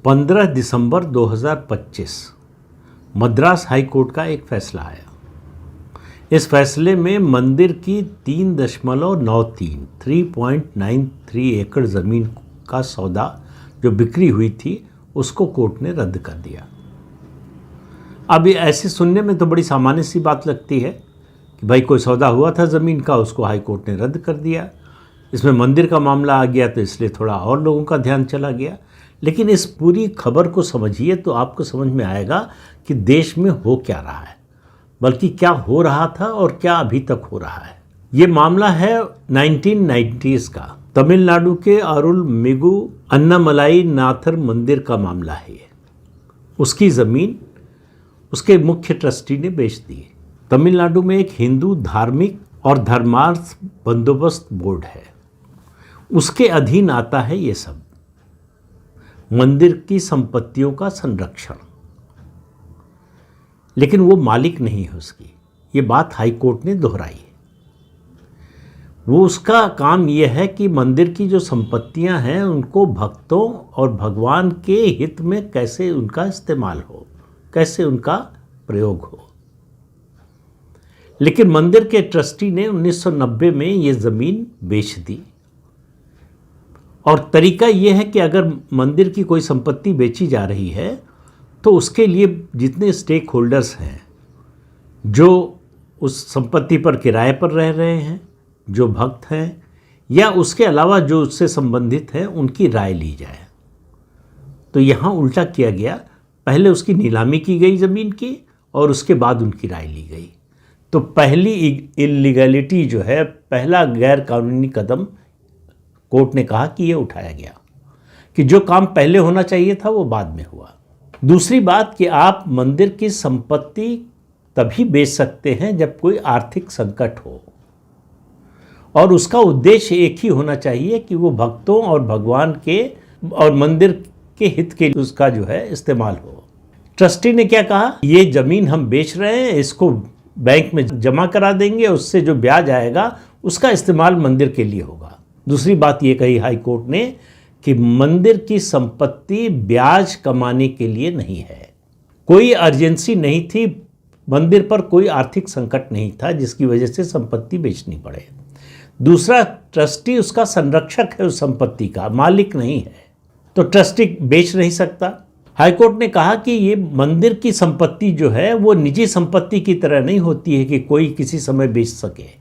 15 दिसंबर 2025 Madras high court का एक फैसला आया। इस फैसले में मंदिर की 3.93 एकड़ ज़मीन का सौदा जो बिक्री हुई थी उसको कोर्ट ने रद्द कर दिया। अब ये ऐसे सुनने में तो बड़ी सामान्य सी बात लगती है कि भाई कोई सौदा हुआ था ज़मीन का, उसको हाई कोर्ट ने रद्द कर दिया। इसमें मंदिर का मामला आ गया तो इसलिए थोड़ा और लोगों का ध्यान चला गया। लेकिन इस पूरी खबर को समझिए तो आपको समझ में आएगा कि देश में हो क्या रहा है, बल्कि क्या हो रहा था और क्या अभी तक हो रहा है। ये मामला है 1990s का, तमिलनाडु के अरुलमिगु अन्नामलाई नाथर मंदिर का मामला है। ये उसकी ज़मीन उसके मुख्य ट्रस्टी ने बेच दी। तमिलनाडु में एक हिंदू धार्मिक और धर्मार्थ बंदोबस्त बोर्ड है, उसके अधीन आता है ये सब, मंदिर की संपत्तियों का संरक्षण। लेकिन वो मालिक नहीं है उसकी, ये बात हाई कोर्ट ने दोहराई। वो उसका काम यह है कि मंदिर की जो संपत्तियां हैं उनको भक्तों और भगवान के हित में कैसे उनका इस्तेमाल हो, कैसे उनका प्रयोग हो। लेकिन मंदिर के ट्रस्टी ने 1990 में ये ज़मीन बेच दी। और तरीका ये है कि अगर मंदिर की कोई संपत्ति बेची जा रही है तो उसके लिए जितने स्टेक होल्डर्स हैं, जो उस संपत्ति पर किराए पर रह रहे हैं, जो भक्त हैं, या उसके अलावा जो उससे संबंधित हैं, उनकी राय ली जाए। तो यहाँ उल्टा किया गया, पहले उसकी नीलामी की गई ज़मीन की और उसके बाद उनकी राय ली गई। तो पहली इलीगैलिटी जो है, पहला गैर कानूनी कदम कोर्ट ने कहा कि ये उठाया गया, कि जो काम पहले होना चाहिए था वो बाद में हुआ। दूसरी बात कि आप मंदिर की संपत्ति तभी बेच सकते हैं जब कोई आर्थिक संकट हो, और उसका उद्देश्य एक ही होना चाहिए कि वो भक्तों और भगवान के और मंदिर के हित के लिए उसका जो है इस्तेमाल हो। ट्रस्टी ने क्या कहा, ये ज़मीन हम बेच रहे हैं, इसको बैंक में जमा करा देंगे, उससे जो ब्याज आएगा उसका इस्तेमाल मंदिर के लिए होगा। दूसरी बात ये कही हाई कोर्ट ने कि मंदिर की संपत्ति ब्याज कमाने के लिए नहीं है। कोई अर्जेंसी नहीं थी, मंदिर पर कोई आर्थिक संकट नहीं था जिसकी वजह से संपत्ति बेचनी पड़े। दूसरा, ट्रस्टी उसका संरक्षक है, उस संपत्ति का मालिक नहीं है, तो ट्रस्टी बेच नहीं सकता। हाईकोर्ट ने कहा कि ये मंदिर की संपत्ति जो है वो निजी संपत्ति की तरह नहीं होती है कि कोई किसी समय बेच सके।